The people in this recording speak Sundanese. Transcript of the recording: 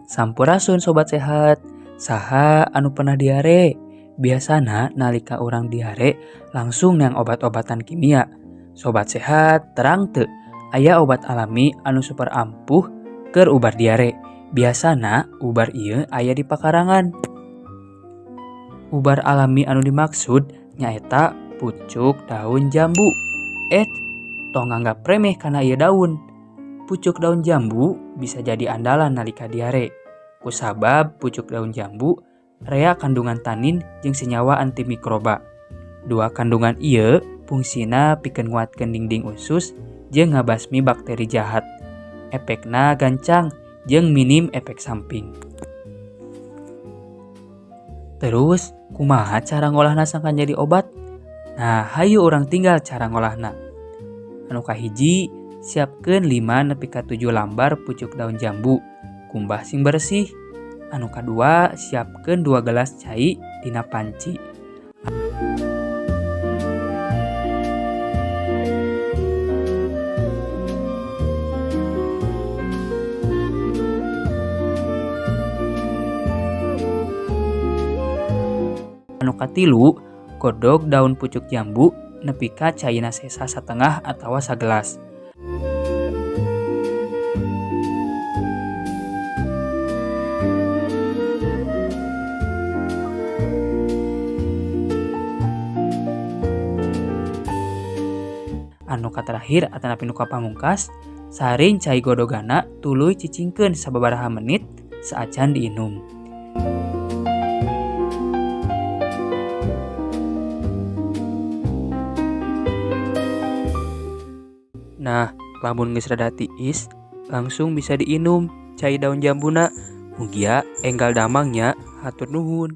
Sampurasun sobat sehat. Saha anu pernah diare? Biasana nalika orang diare langsung neang obat-obatan kimia. Sobat sehat, terang teu aya obat alami anu super ampuh keur ubar diare. Biasana ubar ieu aya di pakarangan. Ubar alami anu dimaksud nyaeta pucuk daun jambu. Tong anggap remeh kana ieu daun. Pucuk daun jambu bisa jadi andalan nalika diare. Kusabab pucuk daun jambu rea kandungan tanin jeung senyawa antimikroba. Dua kandungan ieu fungsina pikeun nguatkeun dinding usus jeung ngabasmi bakteri jahat. Efekna gancang jeung minim efek samping. Terus, kumaha cara ngolahna sangkan jadi obat? Nah, hayu urang tinggal cara ngolahna. Anu kahiji, siapkeun 5 nepi ka 7 lambar pucuk daun jambu, kumbah sing bersih. Anu kadua, siapkeun 2 gelas cai dina panci. Anu katilu, godog daun pucuk jambu nepi ka caina sesa satengah atawa sagelas. Anu katerakhir atanapi nu kapamungkas, saring cai godogana tuluy cicingkeun sababaraha menit saacan diinum. Nah, lamun geus rada tiis, langsung bisa diinum cai daun jambuna. Mugia enggal damangnya, hatur nuhun.